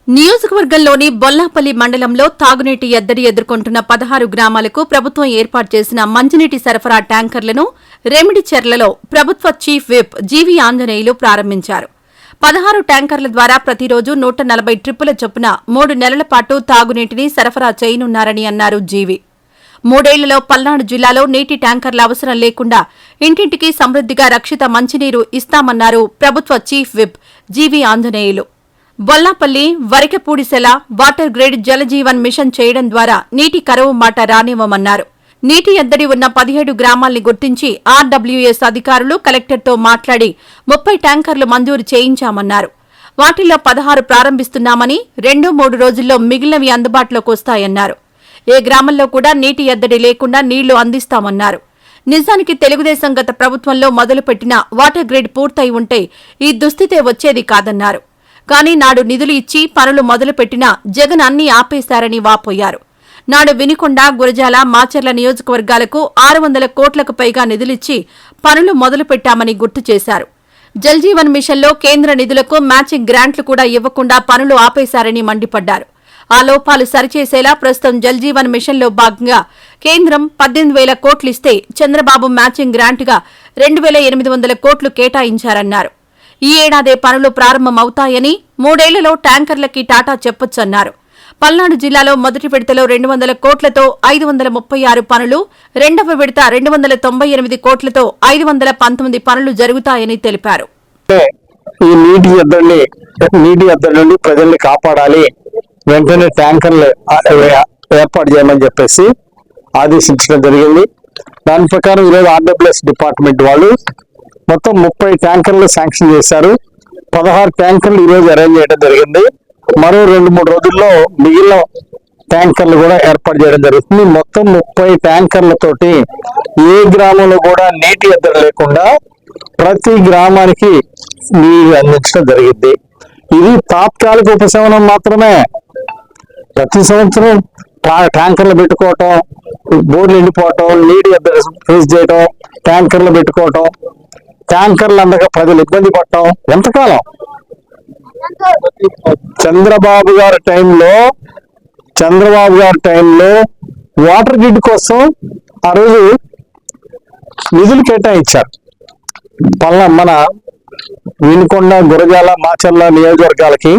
నియోజకవర్గంలోని బొల్లాపల్లి మండలంలో తాగునీటి ఎద్దడి ఎదుర్కొంటున్న 16 గ్రామాలకు ప్రభుత్వం ఏర్పాటు చేసిన మంచినీటి సరఫరా ట్యాంకర్లను రెమిడిచెర్లలో ప్రభుత్వ చీఫ్ విప్ జీవీ ఆంజనేయులు ప్రారంభించారు. 16 ట్యాంకర్ల ద్వారా ప్రతిరోజు 140 ట్రిప్పుల చొప్పున 3 నెలల పాటు తాగునీటిని సరఫరా చేయనున్నారని అన్నారు జీవీ. 3 ఏళ్లలో పల్నాడు జిల్లాలో నీటి ట్యాంకర్ల అవసరం లేకుండా ఇంటింటికి సమృద్దిగా రక్షిత మంచినీరు ఇస్తామన్నారు ప్రభుత్వ chief whip GV Anjaneyulu. Bollapalli, Varikapudisela water grid Jal Jeevan Mission చేయడం ద్వారా నీటి కరువు మాట రానివ్వమన్నారు. నీటి ఎద్దడి ఉన్న 17 గ్రామాల్ని గుర్తించి ఆర్డబ్ల్యూఎస్ అధికారులు కలెక్టర్తో మాట్లాడి 30 ట్యాంకర్లు మంజూరు చేయించామన్నారు. వాటిల్లో 16 ప్రారంభిస్తున్నామని 2-3 రోజుల్లో మిగిలినవి అందుబాటులోకి వస్తాయన్నారు. ఏ గ్రామంలో కూడా నీటి ఎద్దడి లేకుండా నీళ్లు అందిస్తామన్నారు. నిజానికి తెలుగుదేశం గత ప్రభుత్వంలో మొదలుపెట్టిన వాటర్ గ్రిడ్ పూర్తయి ఉంటే ఈ దుస్థితే వచ్చేది కాదన్నారు. కానీ నాడు నిధులు ఇచ్చి పనులు మొదలుపెట్టినా జగన్ అన్నీ ఆపేశారని వాపోయారు. నాడు వినుకొండ, గురజాల, మాచర్ల నియోజకవర్గాలకు 600 కోట్లకు పైగా నిధులిచ్చి పనులు మొదలుపెట్టామని గుర్తు చేశారు. జల్జీవన్ మిషన్లో కేంద్ర నిధులకు మ్యాచింగ్ గ్రాంట్లు కూడా ఇవ్వకుండా పనులు ఆపేశారని మండిపడ్డారు. ఆ లోపాలు సరిచేసేలా ప్రస్తుతం జల్జీవన్ మిషన్లో భాగంగా కేంద్రం 18,000 కోట్లిస్తే చంద్రబాబు మ్యాచింగ్ గ్రాంట్గా 2,800 కోట్లు కేటాయించారన్నారు. ఈ ఏడాదే పనులు ప్రారంభమవుతాయని 3 ఏళ్లలో ట్యాంకర్లకి టాటా చెప్పొచ్చన్నారు. పల్నాడు జిల్లాలో మొదటి విడతలో 200 కోట్లతో 536 పనులు, రెండవ విడత 298 కోట్లతో 519 పనులు జరుగుతాయని తెలిపారు. ఈ నీటి ఎద్దడి నుండి ప్రజల్ని కాపాడాలి, వెంటనే ట్యాంకర్లు ఏర్పాటు చేయమని చెప్పేసి ఆదేశించడం జరిగింది. దాని ప్రకారం ఈరోజు ఆర్డబ్ల్యూఎస్ డిపార్ట్మెంట్ వాళ్ళు మొత్తం 30 ట్యాంకర్లు శాంక్షన్ చేశారు. 16 ట్యాంకర్లు ఈరోజు అరేంజ్ చేయడం జరిగింది. మరో 2-3 రోజుల్లో మిగిలిన ట్యాంకర్లు కూడా ఏర్పాటు చేయడం జరుగుతుంది. మొత్తం 30 ట్యాంకర్లతోటి ఏ గ్రామంలో కూడా నీటి ఎద్దడి లేకుండా ప్రతి గ్రామానికి నీరు అందించడం జరిగింది. ఇది తాత్కాలిక ఉపశమనం మాత్రమే. ప్రతి సంవత్సరం ట్యాంకర్లు పెట్టుకోవటం, బోర్లు ఎండిపోవటం, నీటి ఎద్దడి ఫేస్ చేయటం, ట్యాంకర్లు పెట్టుకోవటం, ట్యాంకర్లు అందక ప్రజలు ఇబ్బంది పడటం ఎంతకాలం? చంద్రబాబు గారి టైంలో వాటర్ గ్రిడ్ కోసం ఆ రోజు నిధులు కేటాయించారు. మన వినుకొండ, గురజాల, మాచర్ల నియోజకవర్గాలకి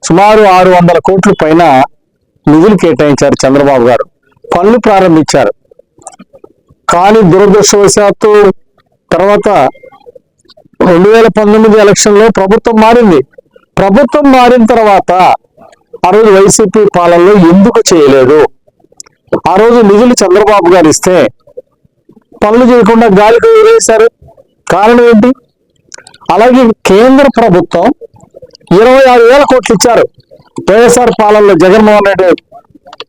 సుమారు 600 కోట్ల పైన నిధులు కేటాయించారు చంద్రబాబు గారు. పనులు ప్రారంభించారు. కానీ దురదృష్టవశాత్తు తర్వాత 2019 ఎలక్షన్లో ప్రభుత్వం మారింది. ప్రభుత్వం మారిన తర్వాత ఆ రోజు వైసీపీ పాలనలో ఎందుకు చేయలేదు? ఆ రోజు నిధులు చంద్రబాబు గారు ఇస్తే పనులు చేయకుండా గాలికి వదిలేశారు. కారణం ఏంటి? అలాగే కేంద్ర ప్రభుత్వం 26,000 కోట్లు ఇచ్చారు వైఎస్ఆర్ పాలనలో జగన్మోహన్ రెడ్డి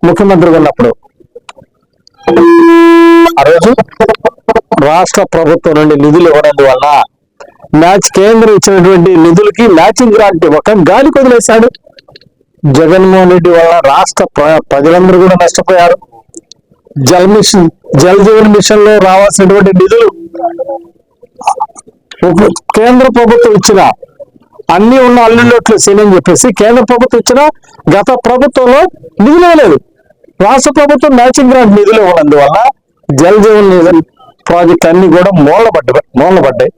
ముఖ్యమంత్రిగా ఉన్నప్పుడు. ఆ రోజు రాష్ట్ర ప్రభుత్వం నుండి నిధులు ఇవ్వనందువల్ల కేంద్రం ఇచ్చినటువంటి నిధులకి మ్యాచింగ్ గ్రాంట్ ఇవ్వక గాలికి వదిలేశాడు. జగన్మోహన్ రెడ్డి వల్ల రాష్ట్ర ప్రజలందరూ కూడా నష్టపోయారు. జల్ జీవన్ మిషన్ లో రావాల్సినటువంటి నిధులు కేంద్ర ప్రభుత్వం ఇచ్చిన అన్ని ఉన్న అల్లులోట్లు సేనని చెప్పేసి కేంద్ర ప్రభుత్వం ఇచ్చిన గత ప్రభుత్వంలో నిధులు ఇవ్వలేదు. రాష్ట్ర ప్రభుత్వం మ్యాచింగ్ గ్రాంట్ నిధులు ఇవ్వనందువల్ల జల్ జీవన్ ప్రాజెక్ట్ అన్ని కూడా మూలపడ్డాయి.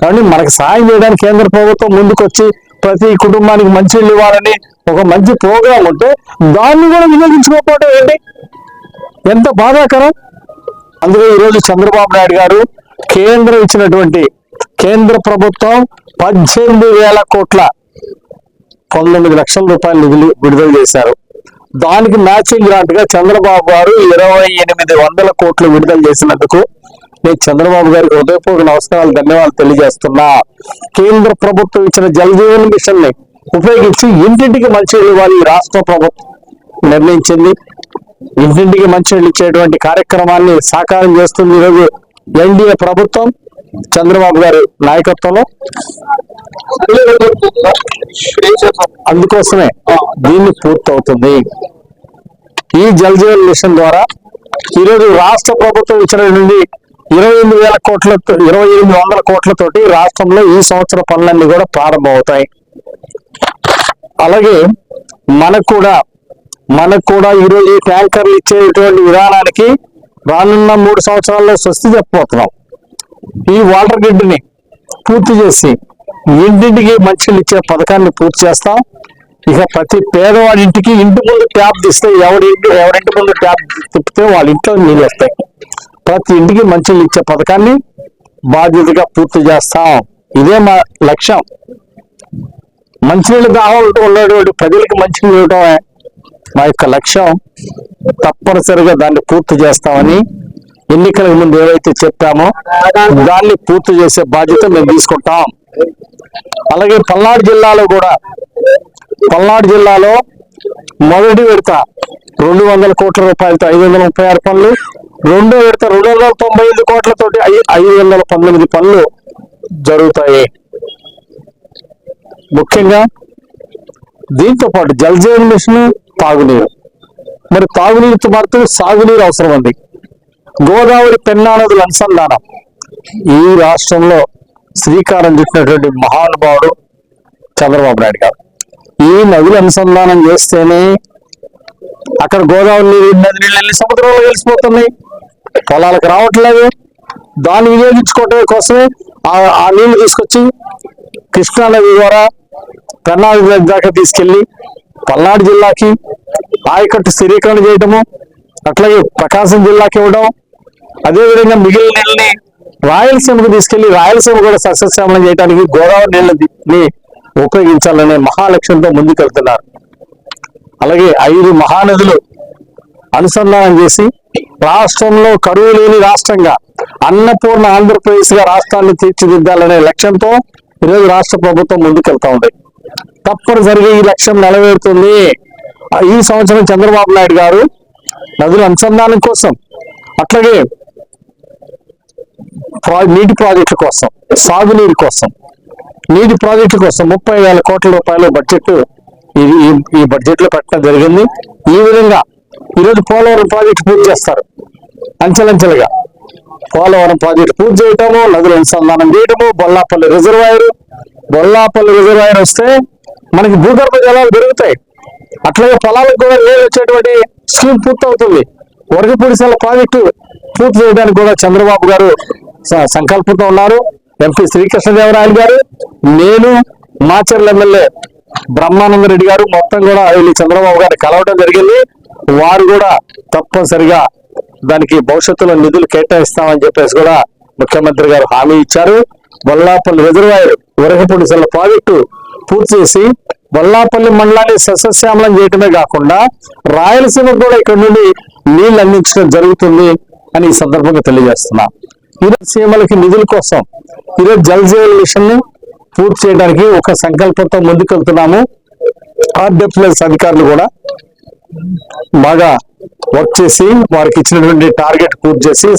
కానీ మనకు సాయం చేయడానికి కేంద్ర ప్రభుత్వం ముందుకొచ్చి ప్రతి కుటుంబానికి మంచినీళ్ళు ఇవ్వాలని ఒక మంచి ప్రోగ్రాం ఉంటే దాన్ని కూడా వినియోగించుకోకపోవడం ఏంటి? ఎంత బాధాకరం. అందులో ఈరోజు చంద్రబాబు నాయుడు గారు కేంద్రం ఇచ్చినటువంటి కేంద్ర ప్రభుత్వం 18,000 కోట్ల 19 లక్షల రూపాయల నిధులు విడుదల చేశారు. దానికి మ్యాచింగ్ గ్రాంట్ గా చంద్రబాబు గారు 2,800 కోట్లు విడుదల చేసినందుకు నేను చంద్రబాబు గారికి హృదయపూర్వక నమస్కారాలు, ధన్యవాదాలు తెలియజేస్తున్నా. కేంద్ర ప్రభుత్వం ఇచ్చిన జల్ జీవన్ మిషన్ ని ఉపయోగించి ఇంటింటికి మంచినీళ్ళు ఇవ్వాలి రాష్ట్ర ప్రభుత్వం నిర్ణయించింది. ఇంటింటికి మంచినీళ్ళు ఇచ్చేటువంటి కార్యక్రమాన్ని సాకారం చేస్తుంది ఈరోజు ఎన్డీఏ ప్రభుత్వం చంద్రబాబు గారి నాయకత్వంలో. అందుకోసమే దీన్ని పూర్తవుతుంది. ఈ జల్ జీవన్ మిషన్ ద్వారా ఈరోజు రాష్ట్ర ప్రభుత్వం ఇచ్చిన నుండి 2,800 కోట్లతోటి రాష్ట్రంలో ఈ సంవత్సర పనులన్నీ కూడా ప్రారంభమవుతాయి. అలాగే మనకు కూడా ఈరోజు ఈ ట్యాంకర్లు ఇచ్చేటువంటి విధానానికి రానున్న 3 సంవత్సరాల్లో స్వస్తి చెప్పబోతున్నాం. ఈ వాటర్ గ్రిడ్ని పూర్తి చేసి ఇంటింటికి మంచినీళ్ళు ఇచ్చే పథకాన్ని పూర్తి చేస్తాం. ఇక ప్రతి పేదవాడి ఇంటికి ఇంటి ముందు ట్యాప్ తీస్తే ఎవరింటి ముందు ట్యాప్ తిప్పితే వాళ్ళ ఇంట్లో నీళ్ళు వస్తాయి. ప్రతి ఇంటికి మంచినీళ్ళు ఇచ్చే పథకాన్ని బాధ్యతగా పూర్తి చేస్తాం. ఇదే మా లక్ష్యం. మంచినీళ్ళు దాహం ఉన్నటువంటి ప్రజలకు మంచినీళ్ళు ఇవ్వడమే మా యొక్క లక్ష్యం. తప్పనిసరిగా దాన్ని పూర్తి చేస్తామని ఎన్నికలకు ముందు ఏవైతే చెప్పామో దాన్ని పూర్తి చేసే బాధ్యత మేము తీసుకుంటాం. అలాగే పల్నాడు జిల్లాలో మొదటి విడత 200 కోట్ల రూపాయలతో 536 పనులు, రెండో విడత 295 కోట్లతోటి 519 పనులు జరుగుతాయి. ముఖ్యంగా దీంతో పాటు జల్ జీవన్ మిషన్, తాగునీరు. మరి తాగునీరుతో పాటు సాగునీరు అవసరం ఉంది. గోదావరి పెన్నా నదుల అనుసంధానం ఈ రాష్ట్రంలో శ్రీకారం చుట్టినటువంటి మహానుభావుడు చంద్రబాబు నాయుడు గారు. ఈ నదులు అనుసంధానం చేస్తేనే అక్కడ గోదావరి నది నీళ్ళు సముద్రంలో కలిసిపోతున్నాయి, పొలాలకు రావట్లేదు. దాన్ని వినియోగించుకోవటం కోసమే ఆ నీళ్లు తీసుకొచ్చి కృష్ణా నది ద్వారా పెన్నా నది దాకా తీసుకెళ్లి పల్నాడు జిల్లాకి ఆయకట్టు స్థిరీకరణ చేయటము, అట్లాగే ప్రకాశం జిల్లాకి ఇవ్వడం, అదేవిధంగా మిగిలిన నీళ్ళని రాయలసీమకు తీసుకెళ్లి రాయలసీమ కూడా సస్యశ్యామలం చేయడానికి గోదావరి నీళ్ళని ఉపయోగించాలనే మహాలక్ష్యంతో ముందుకెళ్తున్నారు. అలాగే 5 మహానదులు అనుసంధానం చేసి రాష్ట్రంలో కరువు లేని రాష్ట్రంగా అన్నపూర్ణ ఆంధ్రప్రదేశ్ గా రాష్ట్రాన్ని తీర్చిదిద్దాలనే లక్ష్యంతో ఈరోజు రాష్ట్ర ప్రభుత్వం ముందుకెళ్తా ఉంది. తప్పనిసరిగా ఈ లక్ష్యం నెరవేరుతుంది. ఈ సంవత్సరం చంద్రబాబు నాయుడు గారు నదుల అనుసంధానం కోసం, అట్లాగే నీటి ప్రాజెక్టుల కోసం, సాగునీరు కోసం, నీటి ప్రాజెక్టు కోసం 30,000 కోట్ల రూపాయల బడ్జెట్ ఈ బడ్జెట్ లో పెట్టడం జరిగింది. ఈ విధంగా ఈరోజు పోలవరం ప్రాజెక్టు పూర్తి చేస్తారు. అంచెలంచెలుగా పోలవరం ప్రాజెక్టు పూర్తి చేయటము, నదుల అనుసంధానం చేయటము, బొల్లాపల్లి రిజర్వాయర్ వస్తే మనకి భూగర్భ జలాలు పెరుగుతాయి. అట్లాగే పొలాలకు కూడా నీళ్ళు వచ్చేటువంటి స్కీమ్ పూర్తవుతుంది. వరగపూడిసల ప్రాజెక్టు పూర్తి చేయడానికి కూడా చంద్రబాబు గారు సంకల్పంతో ఉన్నారు. ఎంపీ శ్రీకృష్ణదేవరాయలు గారు, నేను, మాచర్ల ఎమ్మెల్యే బ్రహ్మానందరెడ్డి గారు మొత్తం కూడా వెళ్ళి చంద్రబాబు గారిని కలవడం జరిగింది. వారు కూడా తప్పనిసరిగా దానికి భవిష్యత్తులో నిధులు కేటాయిస్తామని చెప్పేసి కూడా ముఖ్యమంత్రి గారు హామీ ఇచ్చారు. బొల్లాపల్లి రిజర్వాయర్, వరగపూడిసల ప్రాజెక్టు పూర్తి చేసి బొల్లాపల్లి మండలాన్ని సస్యశ్యామలం చేయటమే కాకుండా రాయలసీమకు కూడా ఇక్కడ నుండి నీళ్లు అందించడం జరుగుతుంది అని ఈ సందర్భంగా తెలియజేస్తున్నా. ఈరోజు సీమలకి నిధుల కోసం ఈరోజు జల్ జీవన్ మిషన్ ని పూర్తి చేయడానికి ఒక సంకల్పంతో ముందుకెళ్తున్నాము. ఆర్డబ్ల్యూఎస్ అధికారులు కూడా బాగా వర్క్ చేసి వారికి ఇచ్చినటువంటి టార్గెట్ పూర్తి చేసి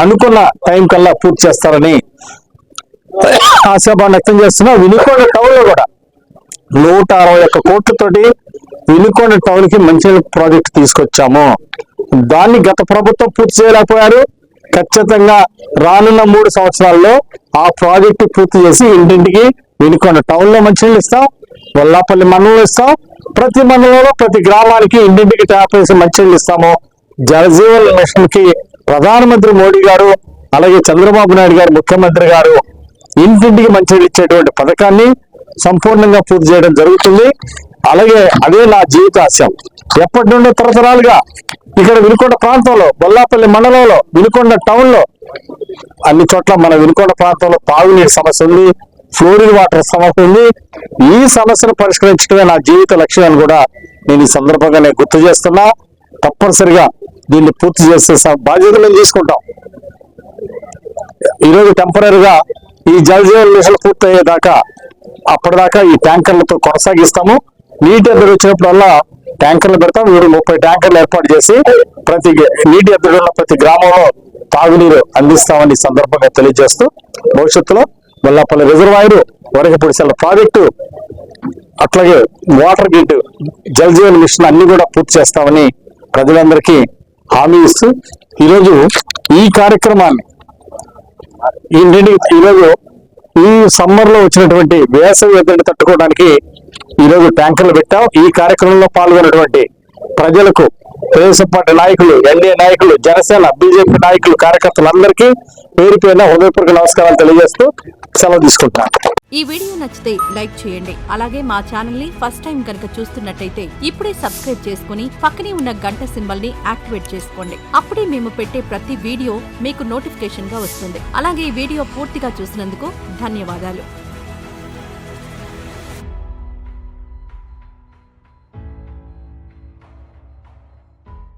అనుకున్న టైం కల్లా పూర్తి చేస్తారని ఆశాభావం వ్యక్తం చేస్తున్నా. వినుకొండ టౌన్ లో కూడా 161 కోట్లతోటి వినుకొండ టౌన్ కి మంచి ప్రాజెక్ట్ తీసుకొచ్చాము. దాన్ని గత ప్రభుత్వం పూర్తి చేయలేకపోయారు. ఖచ్చితంగా రానున్న 3 సంవత్సరాల్లో ఆ ప్రాజెక్టు పూర్తి చేసి ఇంటింటికి వినుకొండ టౌన్ లో మంచినీళ్ళు ఇస్తాం, వల్లాపల్లి మండలంలో ఇస్తాం, ప్రతి మండలంలో ప్రతి గ్రామానికి ఇంటింటికి ట్యాప్ వేసి మంచినీళ్ళు ఇస్తాము. జలజీవన్ మిషన్ కి ప్రధానమంత్రి మోడీ గారు, అలాగే చంద్రబాబు నాయుడు గారు ముఖ్యమంత్రి గారు ఇంటింటికి మంచినీళ్ళు ఇచ్చేటువంటి పథకాన్ని సంపూర్ణంగా పూర్తి చేయడం జరుగుతుంది. అలాగే అదే నా జీవితాశయం. ఎప్పటి నుండో తరతరాలుగా ఇక్కడ వినుకొండ ప్రాంతంలో, బొల్లాపల్లి మండలంలో, వినుకొండ టౌన్ లో అన్ని చోట్ల మన వినుకొండ ప్రాంతంలో తాగునీటి సమస్య ఉంది, ఫ్లోరిన్ వాటర్ సమస్య ఉంది. ఈ సమస్యను పరిష్కరించడమే నా జీవిత లక్ష్యం అని కూడా నేను ఈ సందర్భంగా నేను గుర్తు చేస్తున్నా. తప్పనిసరిగా దీన్ని పూర్తి చేసే బాధ్యత మేము తీసుకుంటాం. ఈరోజు టెంపరీగా ఈ జల్ జీవన్ మిషన్ పూర్తయ్యేదాకా అప్పటిదాకా ఈ ట్యాంకర్లతో కొనసాగిస్తాము. నీటి ఎద్దడి వచ్చినప్పుడల్లా ట్యాంకర్లు పెడతాం. 30 ట్యాంకర్లు ఏర్పాటు చేసి నీటి ఎద్దడి ఉన్న ప్రతి గ్రామంలో తాగునీరు అందిస్తామని సందర్భంగా తెలియజేస్తూ భవిష్యత్తులో బొల్లాపల్లి రిజర్వాయర్, వరగపూడిసల ప్రాజెక్టు, అట్లాగే water grid, Jal Jeevan mission అన్ని కూడా పూర్తి చేస్తామని ప్రజలందరికీ హామీ ఇస్తూ ఈరోజు ఈ కార్యక్రమాన్ని ఈరోజు ఈ సమ్మర్ లో వచ్చినటువంటి వేసవి ఎద్దడిని తట్టుకోవడానికి ఈరోజు ట్యాంకర్లు పెట్టాం. ఈ కార్యక్రమంలో పాల్గొన్నటువంటి ప్రజలకు, తెలుగుదేశం పార్టీ నాయకులు, ఎన్డీఏ నాయకులు, జనసేన, బీజేపీ నాయకులు, కార్యకర్తలందరికీ పేరు పేరున హృదయపూర్వక నమస్కారాలు తెలియజేస్తూ సెలవు తీసుకుంటున్నాను. ఈ వీడియో నచ్చితే లైక్ చేయండి. అలాగే మా ఛానల్ ని ఫస్ట్ టైం కనుక చూస్తున్నట్టయితే ఇప్పుడే సబ్స్క్రైబ్ చేసుకుని పక్కనే ఉన్న గంట సింబల్ ని యాక్టివేట్ చేసుకోండి. అప్పుడే మేము పెట్టే ప్రతి వీడియో మీకు నోటిఫికేషన్ గా వస్తుంది. అలాగే ఈ వీడియో పూర్తిగా చూసినందుకు ధన్యవాదాలు.